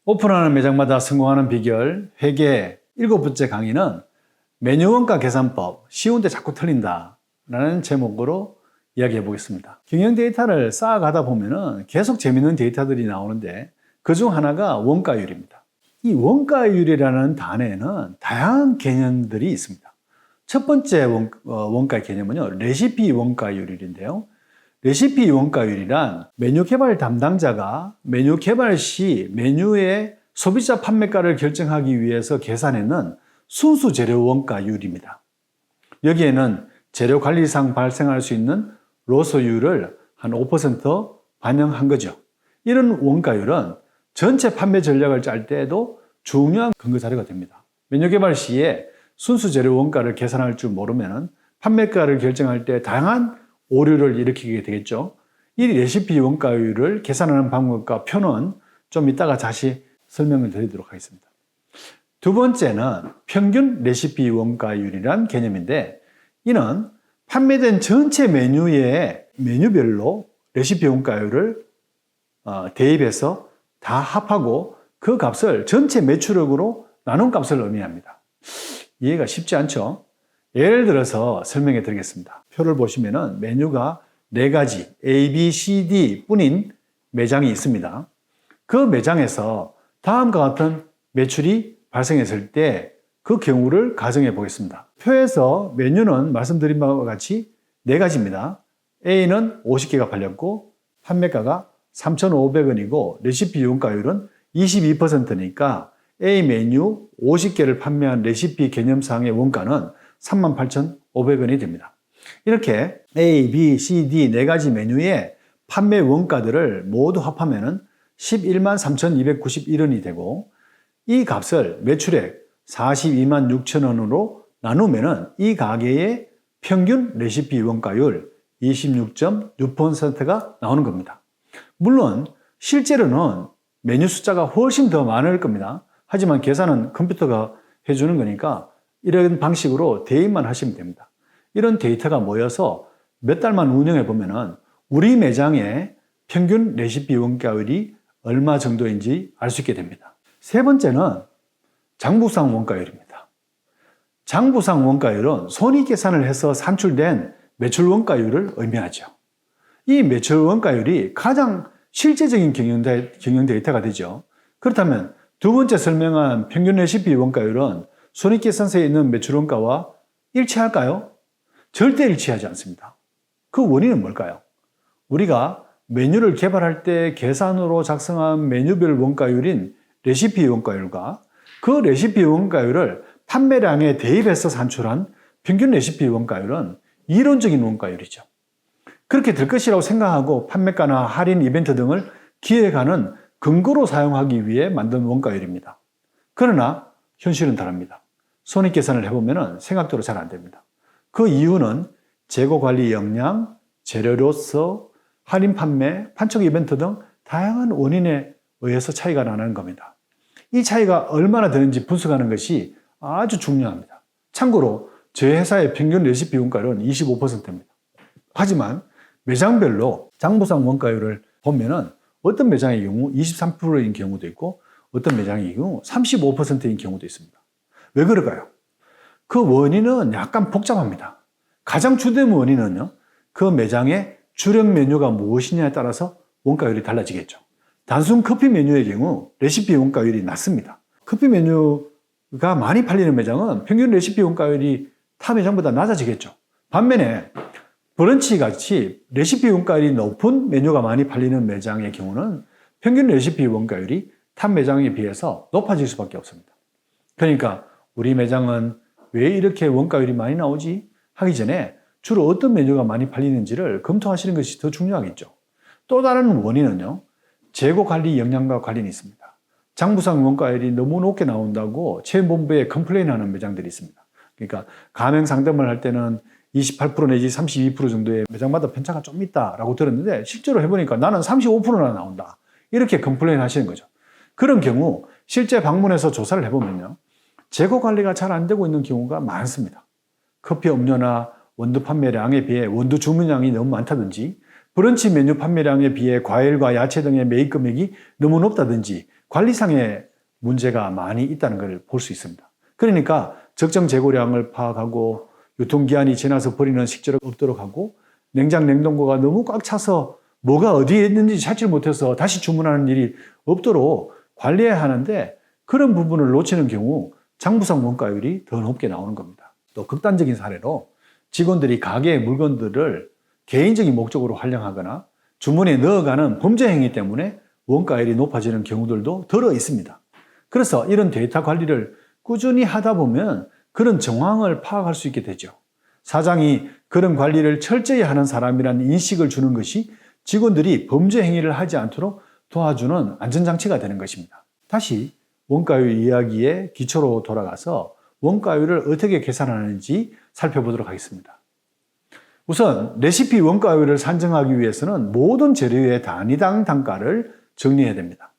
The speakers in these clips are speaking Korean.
오픈하는 매장마다 성공하는 비결 회계 7번째 강의는 메뉴 원가 계산법 쉬운데 자꾸 틀린다 라는 제목으로 이야기해 보겠습니다. 경영 데이터를 쌓아가다 보면은 계속 재밌는 데이터들이 나오는데 그중 하나가 원가율입니다. 이 원가율이라는 단어에는 다양한 개념들이 있습니다. 첫 번째 원가 개념은요, 레시피 원가율인데요. 레시피 원가율이란 메뉴 개발 담당자가 메뉴 개발 시 메뉴의 소비자 판매가를 결정하기 위해서 계산하는 순수 재료 원가율입니다. 여기에는 재료 관리상 발생할 수 있는 로스율을 한 5% 반영한 거죠. 이런 원가율은 전체 판매 전략을 짤 때에도 중요한 근거 자료가 됩니다. 메뉴 개발 시에 순수 재료 원가를 계산할 줄 모르면 판매가를 결정할 때 다양한 오류를 일으키게 되겠죠. 이 레시피 원가율을 계산하는 방법과 표는 좀 이따가 다시 설명을 드리도록 하겠습니다. 두 번째는 평균 레시피 원가율이란 개념인데, 이는 판매된 전체 메뉴의 메뉴별로 레시피 원가율을 대입해서 다 합하고 그 값을 전체 매출액으로 나눈 값을 의미합니다. 이해가 쉽지 않죠? 예를 들어서 설명해 드리겠습니다. 표를 보시면은 메뉴가 4가지 A, B, C, D 뿐인 매장이 있습니다. 그 매장에서 다음과 같은 매출이 발생했을 때 그 경우를 가정해 보겠습니다. 표에서 메뉴는 말씀드린 바와 같이 4가지입니다. A는 50개가 팔렸고 판매가가 3,500원이고 레시피 원가율은 22%니까 A 메뉴 50개를 판매한 레시피 개념상의 원가는 38,500원이 됩니다. 이렇게 A, B, C, D 4가지 메뉴의 판매 원가들을 모두 합하면 11만 3,291원이 되고, 이 값을 매출액 42만 6천원으로 나누면 이 가게의 평균 레시피 원가율 26.6%가 나오는 겁니다. 물론 실제로는 메뉴 숫자가 훨씬 더 많을 겁니다. 하지만 계산은 컴퓨터가 해주는 거니까 이런 방식으로 대입만 하시면 됩니다. 이런 데이터가 모여서 몇 달만 운영해 보면은 우리 매장의 평균 레시피 원가율이 얼마 정도인지 알 수 있게 됩니다. 세 번째는 장부상 원가율입니다. 장부상 원가율은 손익계산을 해서 산출된 매출 원가율을 의미하죠. 이 매출 원가율이 가장 실제적인 경영 데이터가 되죠. 그렇다면 두 번째 설명한 평균 레시피 원가율은 손익계산서에 있는 매출 원가와 일치할까요? 절대 일치하지 않습니다. 그 원인은 뭘까요? 우리가 메뉴를 개발할 때 계산으로 작성한 메뉴별 원가율인 레시피 원가율과 그 레시피 원가율을 판매량에 대입해서 산출한 평균 레시피 원가율은 이론적인 원가율이죠. 그렇게 될 것이라고 생각하고 판매가나 할인 이벤트 등을 기획하는 근거로 사용하기 위해 만든 원가율입니다. 그러나 현실은 다릅니다. 손익계산을 해보면 생각대로 잘 안 됩니다. 그 이유는 재고관리 역량, 재료로서 할인 판매, 판촉 이벤트 등 다양한 원인에 의해서 차이가 나는 겁니다. 이 차이가 얼마나 되는지 분석하는 것이 아주 중요합니다. 참고로 제 회사의 평균 레시피 원가율은 25%입니다. 하지만 매장별로 장부상 원가율을 보면은 어떤 매장의 경우 23%인 경우도 있고 어떤 매장의 경우 35%인 경우도 있습니다. 왜 그럴까요? 그 원인은 약간 복잡합니다. 가장 주된 원인은요, 그 매장의 주력 메뉴가 무엇이냐에 따라서 원가율이 달라지겠죠. 단순 커피 메뉴의 경우 레시피 원가율이 낮습니다. 커피 메뉴가 많이 팔리는 매장은 평균 레시피 원가율이 타 매장보다 낮아지겠죠. 반면에 브런치 같이 레시피 원가율이 높은 메뉴가 많이 팔리는 매장의 경우는 평균 레시피 원가율이 타 매장에 비해서 높아질 수밖에 없습니다. 그러니까 우리 매장은 왜 이렇게 원가율이 많이 나오지? 하기 전에 주로 어떤 메뉴가 많이 팔리는지를 검토하시는 것이 더 중요하겠죠. 또 다른 원인은요, 재고 관리 역량과 관련이 있습니다. 장부상 원가율이 너무 높게 나온다고 체험본부에 컴플레인하는 매장들이 있습니다. 그러니까 가맹 상담을 할 때는 28% 내지 32% 정도의 매장마다 편차가 좀 있다라고 들었는데 실제로 해보니까 나는 35%나 나온다. 이렇게 컴플레인 하시는 거죠. 그런 경우 실제 방문해서 조사를 해보면요, 재고 관리가 잘 안 되고 있는 경우가 많습니다. 커피 음료나 원두 판매량에 비해 원두 주문량이 너무 많다든지, 브런치 메뉴 판매량에 비해 과일과 야채 등의 매입 금액이 너무 높다든지, 관리상의 문제가 많이 있다는 걸 볼 수 있습니다. 그러니까 적정 재고량을 파악하고 유통기한이 지나서 버리는 식재료가 없도록 하고 냉장 냉동고가 너무 꽉 차서 뭐가 어디에 있는지 찾지 못해서 다시 주문하는 일이 없도록 관리해야 하는데 그런 부분을 놓치는 경우 장부상 원가율이 더 높게 나오는 겁니다. 또 극단적인 사례로 직원들이 가게의 물건들을 개인적인 목적으로 활용하거나 주문에 넣어가는 범죄 행위 때문에 원가율이 높아지는 경우들도 더러 있습니다. 그래서 이런 데이터 관리를 꾸준히 하다 보면 그런 정황을 파악할 수 있게 되죠. 사장이 그런 관리를 철저히 하는 사람이라는 인식을 주는 것이 직원들이 범죄 행위를 하지 않도록 도와주는 안전장치가 되는 것입니다. 다시 원가율 이야기의 기초로 돌아가서 원가율을 어떻게 계산하는지 살펴보도록 하겠습니다. 우선 레시피 원가율을 산정하기 위해서는 모든 재료의 단위당 단가를 정리해야 됩니다.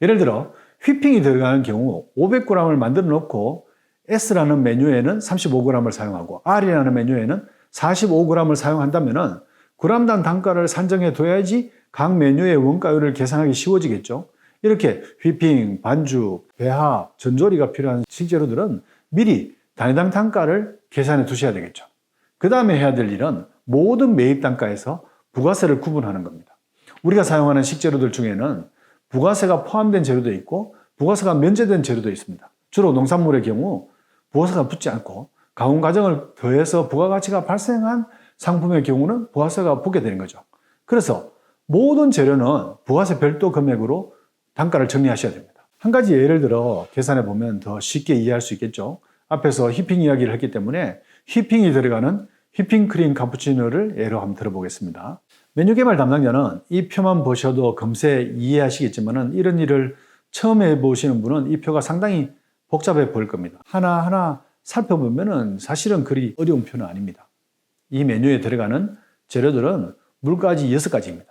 예를 들어 휘핑이 들어가는 경우 500g을 만들어 놓고 S라는 메뉴에는 35g을 사용하고 R이라는 메뉴에는 45g을 사용한다면 g당 단가를 산정해 둬야지 각 메뉴의 원가율을 계산하기 쉬워지겠죠. 이렇게 휘핑, 반죽, 배합, 전조리가 필요한 식재료들은 미리 단위당 단가를 계산해 두셔야 되겠죠. 그 다음에 해야 될 일은 모든 매입 단가에서 부가세를 구분하는 겁니다. 우리가 사용하는 식재료들 중에는 부가세가 포함된 재료도 있고 부가세가 면제된 재료도 있습니다. 주로 농산물의 경우 부가세가 붙지 않고 가공 과정을 더해서 부가가치가 발생한 상품의 경우는 부가세가 붙게 되는 거죠. 그래서 모든 재료는 부가세 별도 금액으로 단가를 정리하셔야 됩니다. 한 가지 예를 들어 계산해 보면 더 쉽게 이해할 수 있겠죠. 앞에서 휘핑 이야기를 했기 때문에 휘핑이 들어가는 휘핑크림 카푸치노를 예로 한번 들어보겠습니다. 메뉴 개발 담당자는 이 표만 보셔도 금세 이해하시겠지만 이런 일을 처음 해보시는 분은 이 표가 상당히 복잡해 보일 겁니다. 하나하나 살펴보면 사실은 그리 어려운 표는 아닙니다. 이 메뉴에 들어가는 재료들은 물가지 6가지입니다.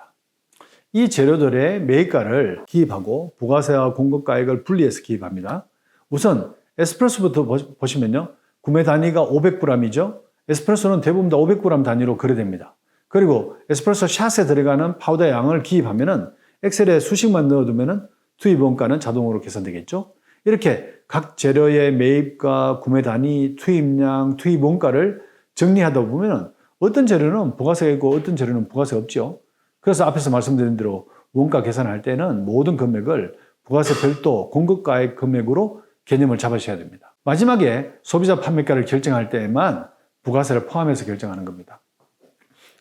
이 재료들의 매입가를 기입하고 부가세와 공급가액을 분리해서 기입합니다. 우선 에스프레소부터 보시면요. 구매 단위가 500g이죠. 에스프레소는 대부분 다 500g 단위로 거래됩니다. 그리고 에스프레소 샷에 들어가는 파우더 양을 기입하면은 엑셀에 수식만 넣어두면은 투입 원가는 자동으로 계산되겠죠. 이렇게 각 재료의 매입가, 구매 단위, 투입량, 투입 원가를 정리하다 보면 어떤 재료는 부가세가 있고 어떤 재료는 부가세가 없죠. 그래서 앞에서 말씀드린 대로 원가 계산할 때는 모든 금액을 부가세 별도 공급가액 금액으로 개념을 잡으셔야 됩니다. 마지막에 소비자 판매가를 결정할 때에만 부가세를 포함해서 결정하는 겁니다.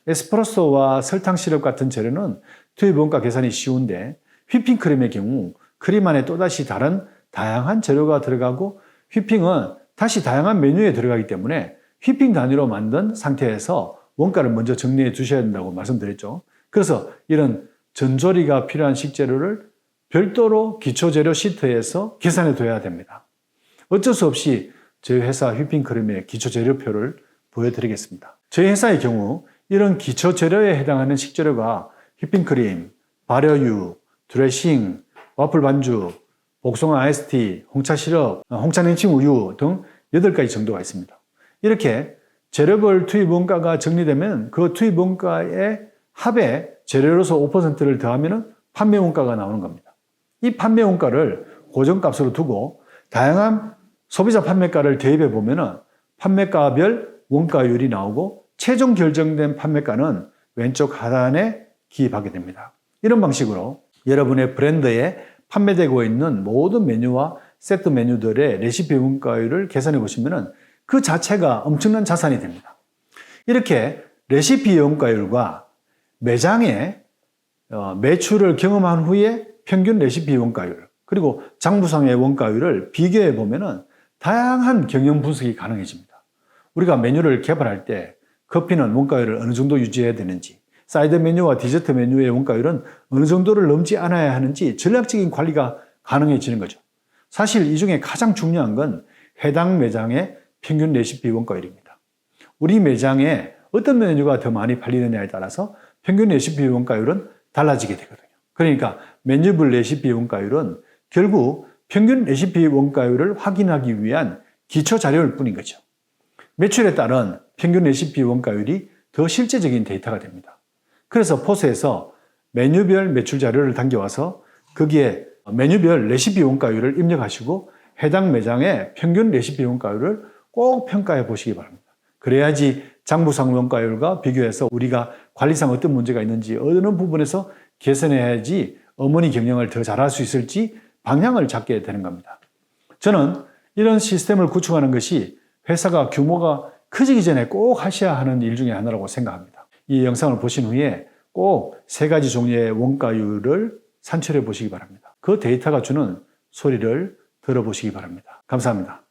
에스프레소와 설탕 시럽 같은 재료는 투입 원가 계산이 쉬운데 휘핑크림의 경우 크림 안에 또다시 다른 다양한 재료가 들어가고 휘핑은 다시 다양한 메뉴에 들어가기 때문에 휘핑 단위로 만든 상태에서 원가를 먼저 정리해 두셔야 된다고 말씀드렸죠. 그래서 이런 전조리가 필요한 식재료를 별도로 기초재료 시트에서 계산해 둬야 됩니다. 어쩔 수 없이 저희 회사 휘핑크림의 기초재료표를 보여드리겠습니다. 저희 회사의 경우 이런 기초재료에 해당하는 식재료가 휘핑크림, 발효유, 드레싱, 와플 반죽, 복숭아 아이스티, 홍차 시럽, 홍차 냉칭 우유 등 8가지 정도가 있습니다. 이렇게 재료별 투입 원가가 정리되면 그 투입 원가의 합에 재료로서 5%를 더하면 판매 원가가 나오는 겁니다. 이 판매 원가를 고정값으로 두고 다양한 소비자 판매가를 대입해 보면 판매가별 원가율이 나오고 최종 결정된 판매가는 왼쪽 하단에 기입하게 됩니다. 이런 방식으로 여러분의 브랜드에 판매되고 있는 모든 메뉴와 세트 메뉴들의 레시피 원가율을 계산해 보시면 그 자체가 엄청난 자산이 됩니다. 이렇게 레시피 원가율과 매장의 매출을 경험한 후에 평균 레시피 원가율 그리고 장부상의 원가율을 비교해 보면 다양한 경영 분석이 가능해집니다. 우리가 메뉴를 개발할 때 커피는 원가율을 어느 정도 유지해야 되는지 사이드 메뉴와 디저트 메뉴의 원가율은 어느 정도를 넘지 않아야 하는지 전략적인 관리가 가능해지는 거죠. 사실 이 중에 가장 중요한 건 해당 매장의 평균 레시피 원가율입니다. 우리 매장에 어떤 메뉴가 더 많이 팔리느냐에 따라서 평균 레시피 원가율은 달라지게 되거든요. 그러니까 메뉴별 레시피 원가율은 결국 평균 레시피 원가율을 확인하기 위한 기초 자료일 뿐인 거죠. 매출에 따른 평균 레시피 원가율이 더 실제적인 데이터가 됩니다. 그래서 포스에서 메뉴별 매출 자료를 당겨와서 거기에 메뉴별 레시피 원가율을 입력하시고 해당 매장의 평균 레시피 원가율을 꼭 평가해 보시기 바랍니다. 그래야지 장부상 원가율과 비교해서 우리가 관리상 어떤 문제가 있는지, 어느 부분에서 개선해야지 어머니 경영을 더 잘할 수 있을지 방향을 잡게 되는 겁니다. 저는 이런 시스템을 구축하는 것이 회사가 규모가 커지기 전에 꼭 하셔야 하는 일 중에 하나라고 생각합니다. 이 영상을 보신 후에 꼭 3가지 종류의 원가율을 산출해 보시기 바랍니다. 그 데이터가 주는 소리를 들어보시기 바랍니다. 감사합니다.